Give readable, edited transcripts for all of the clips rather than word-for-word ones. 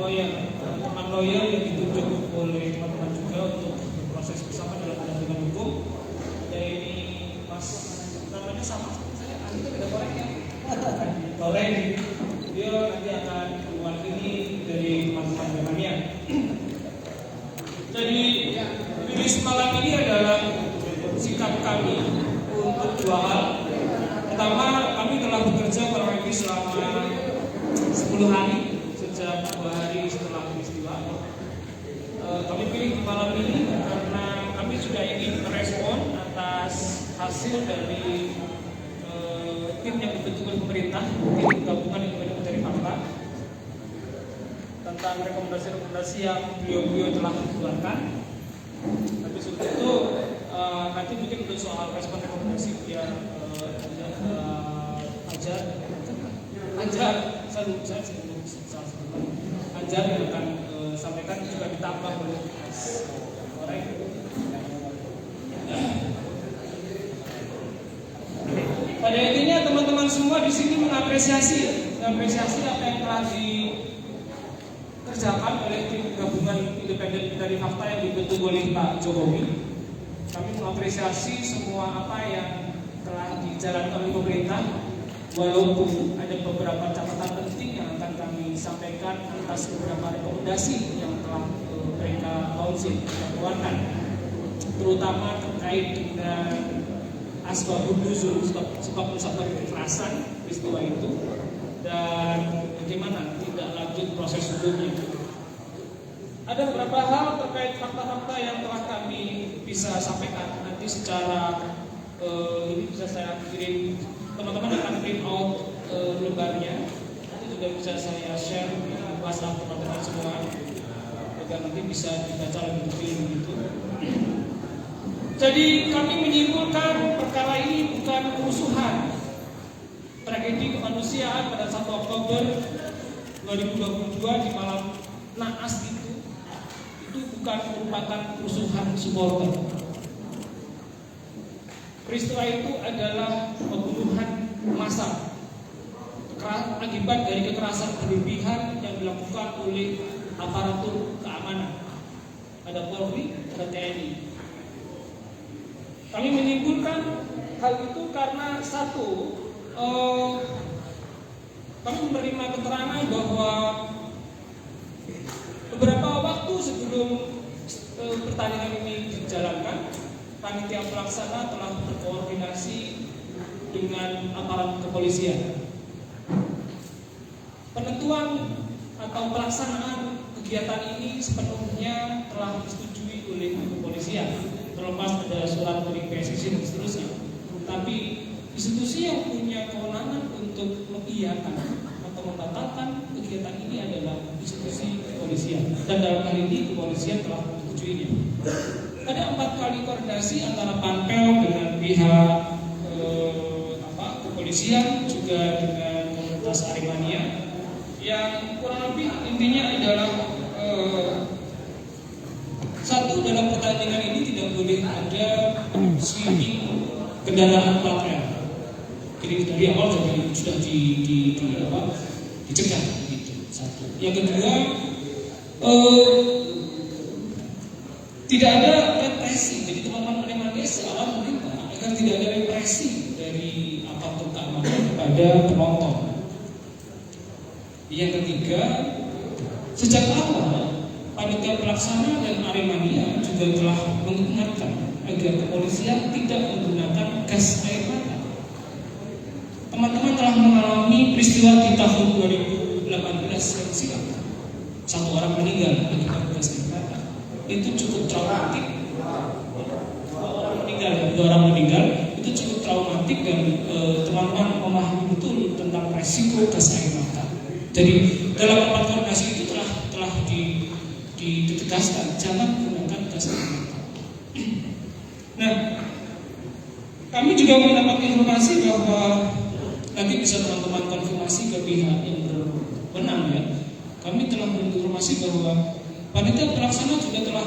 teman lawyer yang ditunjuk oleh teman-teman juga untuk proses bersama dalam pendampingan hukum. Ada ini Mas namanya sama saya, itu beda korek ya. Korek dia nanti akan mewakili dari teman-teman zamannya. Jadi rilis malam ini adalah sikap kami untuk dua hal. Pertama, kami telah bekerja kurang lebih selama 10 hari sejak 2 hari setelah peristiwa. Kami pilih malam ini karena kami sudah ingin merespon atas hasil dari tim yang dibentuk oleh pemerintah, tim gabungan yang mencari fakta tentang rekomendasi-rekomendasi yang beliau telah keluarkan. Tapi sebelum itu nanti mungkin untuk soal respon rekomendasi biar Anjar yang akan sampaikan juga ditambah oleh Mas Korek. Pada intinya teman-teman semua di sini mengapresiasi apa yang telah dikerjakan oleh tim gabungan independen pencari fakta yang dibentuk oleh Pak Jokowi. Kami mengapresiasi semua apa yang telah dijalankan oleh pemerintah, walaupun ada beberapa catatan penting yang akan kami sampaikan atas beberapa rekomendasi yang telah mereka keluarkan, terutama terkait dengan asbabun nuzul, sebab musabab kekerasan peristiwa itu, dan bagaimana tindak lanjut proses hukumnya. Ada beberapa hal terkait fakta-fakta yang telah kami bisa sampaikan. Nanti secara ini bisa saya kirim, teman-teman akan print out lembarnya. Nanti juga bisa saya share di WhatsApp teman-teman semua agar nanti bisa dibaca lebih detail gitu. Jadi kami menyimpulkan perkara ini bukan kerusuhan, tragedi kemanusiaan pada 1 Oktober 2022 di malam naas itu bukan merupakan kerusuhan supporter. Peristiwa itu adalah pembunuhan massal akibat dari kekerasan berlebihan yang dilakukan oleh aparatur keamanan. Ada Polri, ada TNI. Kami menyimpulkan hal itu karena satu, kami menerima keterangan bahwa beberapa waktu sebelum pertandingan ini dijalankan, panitia pelaksana telah berkoordinasi dengan aparat kepolisian. Penentuan atau pelaksanaan kegiatan ini sepenuhnya telah disetujui oleh kepolisian, terlepas ada surat dari PSSI dan seterusnya. Tapi institusi yang punya kewenangan untuk mengiyakan atau membatalkan kegiatan ini adalah institusi kepolisian, dan dalam hal ini kepolisian telah menyetujuinya. Ada 4 kali koordinasi antara Panpel dengan pihak kepolisian, juga dengan komunitas Aremania, yang kurang lebih intinya adalah satu, dalam pertandingan ini tidak boleh ada sweeping kendaraan plat R. Jadi dari awal sudah dicegah gitu. Satu. Yang kedua, tidak ada represi. Jadi teman-teman Aremania seolah meminta agar tidak ada represi dari aparatur keamanan kepada penonton. Yang ketiga, sejak awal panitia pelaksana dan Aremania juga telah mengingatkan agar kepolisian tidak menggunakan gas air mata. Teman-teman telah mengalami peristiwa di tahun 2018 yang silam. 1 orang meninggal akibat gas air mata. Itu cukup traumatik. 2 orang meninggal itu cukup traumatik, dan teman-teman memahami betul tentang resiko gas air mata. Jadi dalam rapat koordinasi itu telah ditegaskan jangan menggunakan gas air mata. Nah, kami juga mendapat informasi bahwa nanti bisa teman-teman konfirmasi ke pihak yang berwenang ya. Kami telah menginformasi bahwa panitia pelaksana juga telah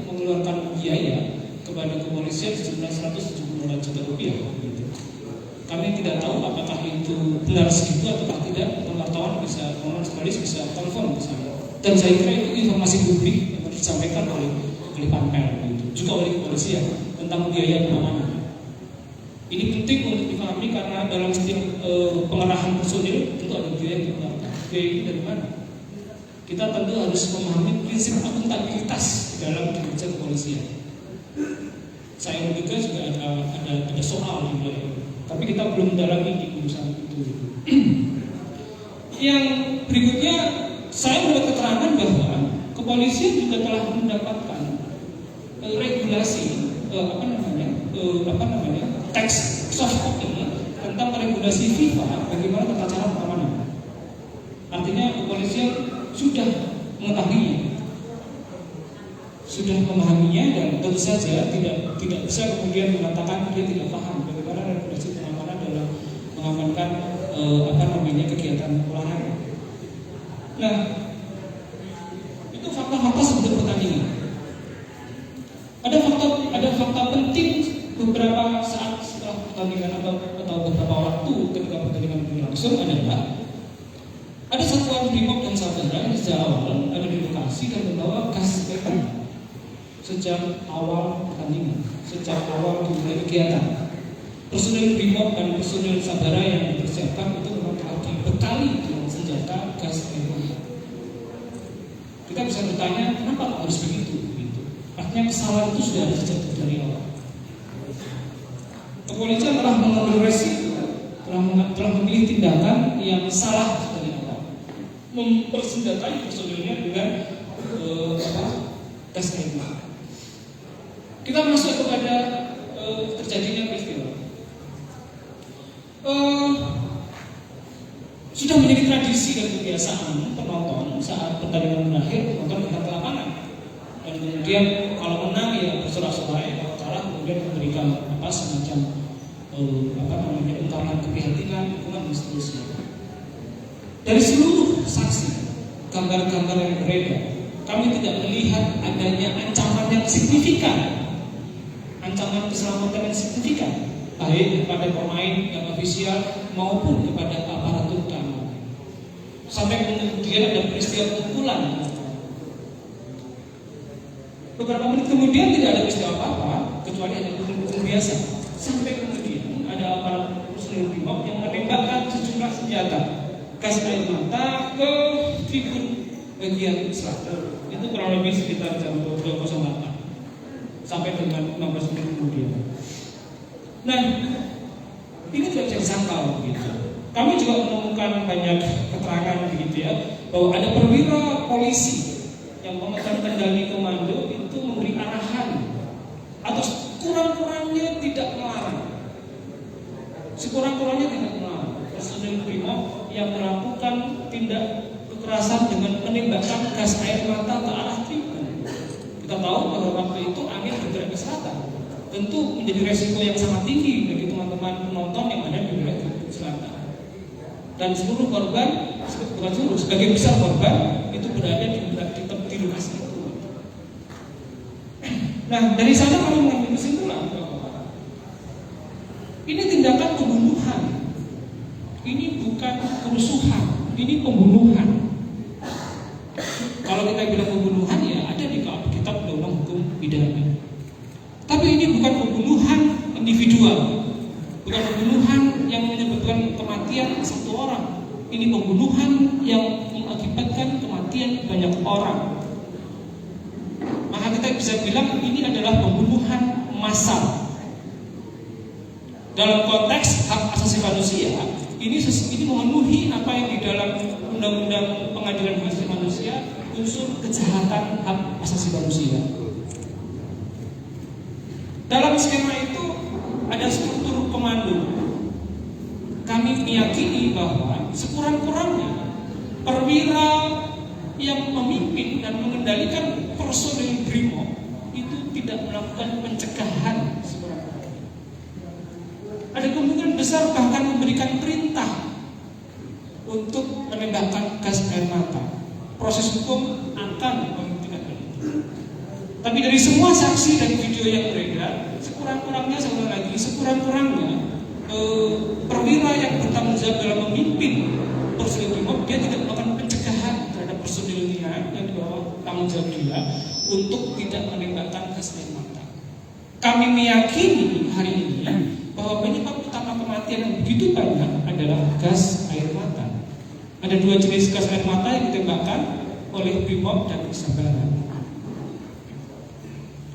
mengeluarkan biaya kepada kepolisian sejumlah 170 juta rupiah. Gitu. Kami tidak tahu apakah itu benar segitu atau tidak. Wartawan bisa, komunis bisa konfirm misalnya. Dan saya kira itu informasi publik yang harus disampaikan oleh Pampel, juga oleh kepolisian tentang biaya pengamanan. Ini penting untuk dipahami karena dalam setiap pengerahan personil tentu ada biaya yang dikeluarkan. Biaya itu dari mana? Kita tentu harus memahami prinsip akuntabilitas dalam kinerja kepolisian. Saya juga ada soal juga, tapi kita belum dalami di urusan itu. Yang berikutnya, saya mendapat keterangan bahwa kepolisian juga telah mendapatkan regulasi teks soft copy tentang regulasi FIFA bagaimana tata cara pengamanan. Artinya kepolisian sudah memahaminya dan tentu saja tidak bisa kemudian mengatakan dia tidak paham bagaimana regulasi pengamanan dalam mengamankan kegiatan olahraga. Nah, itu fakta-fakta sebelum pertandingan. Ada fakta penting beberapa saat setelah pertandingan atau beberapa waktu ketika pertandingan berlangsung adalah ada satuan brimob dan sabara yang sejak awal ada di lokasi dan membawa gas air sejak awal pertandingan, sejak awal dimulai kegiatan. Personil brimob dan personil sabara yang dipersiapkan itu memang telah dibekali dengan senjata gas air mata. Kita bisa bertanya, kenapa harus begitu? Artinya kesalahan itu sudah ada sejak dari awal. Kepolisian telah mengambil resiko, telah memilih tindakan yang salah dari awal, mempersenjatai personilnya dengan gas air mata. Kita masuk kepada terjadinya peristiwa. Sudah menjadi tradisi dan kebiasaan penonton saat pertandingan berakhir menonton ke lapangan. Dan kemudian kalau menang ya bersorak-sorai, kalau kalah kemudian memberikan semacam ungkapan keprihatinan, dukungan dan seterusnya. Dari seluruh saksi, gambar-gambar yang beredar, kami tidak melihat adanya ancaman yang signifikan, ancaman keselamatan yang signifikan, baik kepada pemain yang ofisial maupun kepada aparatur keamanan. Sampai kemudian ada peristiwa pukulan. Beberapa menit kemudian tidak ada peristiwa apa-apa kecuali ada pukul-pukul biasa. Sampai kemudian ada aparat personil brimob yang menembakkan sejumlah senjata gas air mata ke tribun bagian selatan. Itu kurang lebih sekitar jam 12.08 sampai dengan 15 menit kemudian. Nah, ini tidak bisa disangkal begitu. Kami juga menemukan banyak keterangan begitu ya, bahwa ada perwira polisi yang memegang kendali komando itu memberi arahan atau sekurang-kurangnya tidak melarang. Sekurang-kurangnya tidak melarang personil brimob yang melakukan tindak kekerasan dengan menembakkan gas air mata ke arah tribun. Kita tahu bahwa waktu itu angin bergerak ke selatan. Tentu menjadi resiko yang sangat tinggi bagi teman-teman penonton yang ada di wilayah tribun selatan. Dan seluruh korban, bukan seluruh, sebagian besar korban itu berada di lokasi itu. Nah, dari sana kami mengambil kesimpulan bahwa ini tindakan pembunuhan. Ini bukan kerusuhan, ini pembunuhan. Kalau kita bilang pembunuhan ya ada di kitab undang-undang hukum pidana. Tapi ini bukan pembunuhan individual, bukan pembunuhan yang menyebabkan kematian satu orang. Ini pembunuhan yang mengakibatkan kematian banyak orang. Maka kita bisa bilang ini adalah pembunuhan massal. Dalam konteks hak asasi manusia, ini memenuhi apa yang di dalam Undang-Undang Pengadilan Hak Asasi Manusia unsur kejahatan hak asasi manusia. Dalam skema itu ada struktur komando. Kami meyakini bahwa sekurang-kurangnya perwira yang memimpin dan mengendalikan personil brimob itu tidak melakukan pencegahan sekurang-kurangnya. Ada kemungkinan besar bahkan memberikan perintah untuk menembakkan gas air mata. Proses hukum akan membuktikan itu. Tapi dari semua saksi dan video yang beredar, sekurang-kurangnya perwira yang bertanggung jawab dalam memimpin personil brimob dia tidak melakukan pencegahan terhadap personilnya tanggung jawab dia untuk tidak menembakkan gas air mata. Kami meyakini hari ini bahwa penyebab utama kematian yang begitu banyak adalah gas air mata. Ada 2 jenis gas air mata yang ditembakkan oleh Brimob dan Sabara.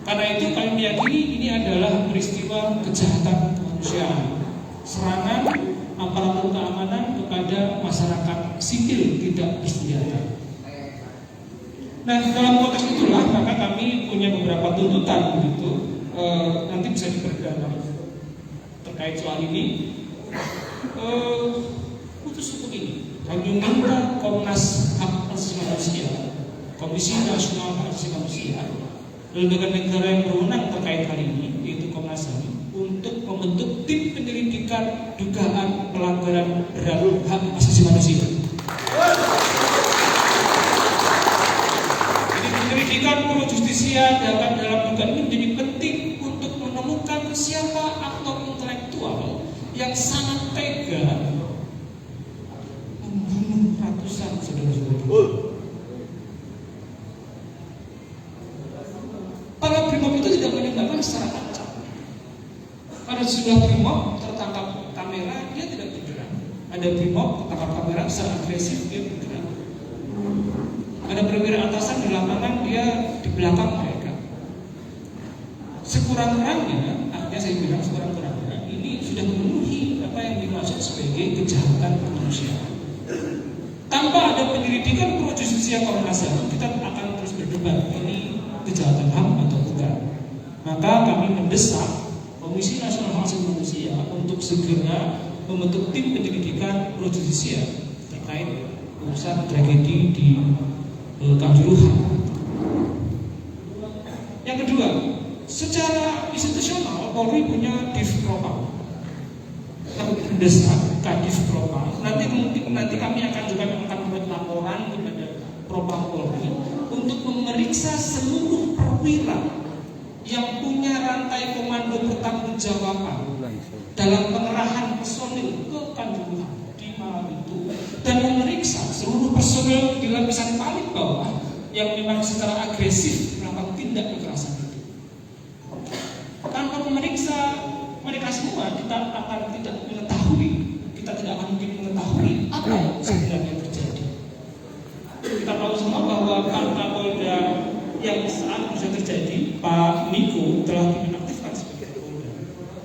Karena itu kami meyakini ini adalah peristiwa kejahatan kemanusiaan, serangan aparatur keamanan kepada masyarakat sipil tidak bersenjata. Nah, dalam konteks itulah maka kami punya beberapa tuntutan begitu, nanti bisa diperdalam terkait soal ini. Putus hukum ini kami meminta Komnas Hak Asasi Manusia, Komisi Nasional Hak Asasi Manusia, lembaga negara yang berwenang terkait hal ini, yaitu Komnas HAM, untuk membentuk tim penyelidikan dugaan pelanggaran berat hak asasi manusia. Jadi penyelidikan pro justisia dalam dugaan ini menjadi penting untuk menemukan siapa aktor intelektual yang sangat tega membunuh ratusan saudara-saudara. Para Brimob itu tidak menembakkan secara acak. Pada sebuah Brimob tertangkap kamera, dia tidak bergerak. Ada Brimob tertangkap kamera secara agresif, dia bergerak. Ada perwira atasan di lapangan, dia di belakang mereka. Sekurang-kurangnya, artinya saya bilang sekurang-kurangnya, ini sudah memenuhi apa yang dimaksud sebagai kejahatan kemanusiaan. Tanpa ada penyelidikan pro justisia Komnas HAM, kita akan terus berdebat ini kejahatan HAM atau bukan. Maka kami mendesak Komisi Nasional Hak Asasi Manusia untuk segera membentuk tim penyelidikan pro justisia terkait urusan tragedi di Kanjuruhan. Yang kedua, secara institusional Polri punya Divpropam. Kami mendesak Kadif Propam. Nanti kami akan juga membuat laporan kepada Propam Polri untuk memeriksa seluruh perwira yang punya rantai komando pertanggungjawaban dalam pengerahan personil ke Kanjuruhan di malam itu, dan memeriksa seluruh personil di lapisan paling bawah yang memang secara agresif melakukan tindak kekerasan itu. Tanpa memeriksa mereka semua, kita akan tidak mengetahui, kita tidak akan mungkin mengetahui apa yang sebenarnya terjadi. Kita tahu semua bahwa Kapolda yang saat bisa terjadi, Pak Niko, telah dinonaktifkan sebagai Kapolda.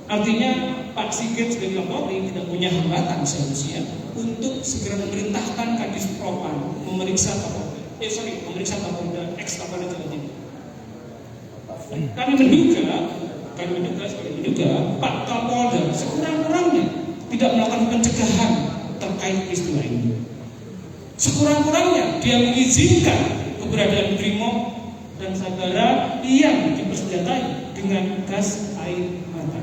Artinya Pak Sigit sebagai Kapolri tidak punya hambatan seharusnya untuk segera memerintahkan Kadif Propam memeriksa Kapolda ex Kapolda Jawa Timur. Kami menduga Pak Kapolda sekurang-kurangnya tidak melakukan pencegahan terkait peristiwa ini. Sekurang-kurangnya dia mengizinkan keberadaan Brimob dan Sabara yang dipersenjatai dengan gas air mata.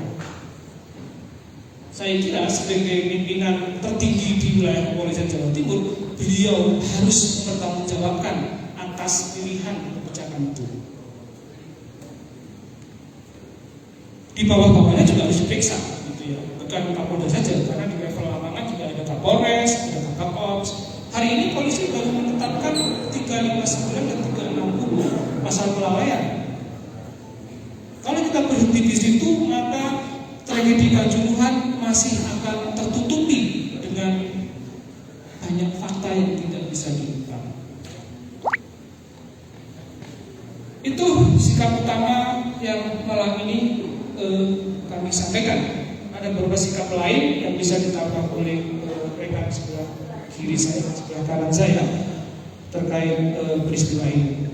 Saya kira sebagai pimpinan tertinggi di wilayah kepolisian Jawa Timur, beliau harus mempertanggungjawabkan atas pilihan kebijakan itu. Di bawah-bawahnya juga harus diperiksa, gitu ya. Bukan Kapolda saja, karena di level lapangan juga ada Kapolres, ada Kapops. Hari ini polisi baru menetapkan 359 dan 360 pasal kelalaian. Kalau kita berhenti di situ, maka tragedi Kanjuruhan masih akan tertutupi dengan banyak fakta yang tidak bisa diungkap. Itu sikap utama yang malam ini kami sampaikan. Ada beberapa sikap lain yang bisa ditambah oleh rekan sebelah kiri saya, sebelah kanan saya terkait peristiwa ini.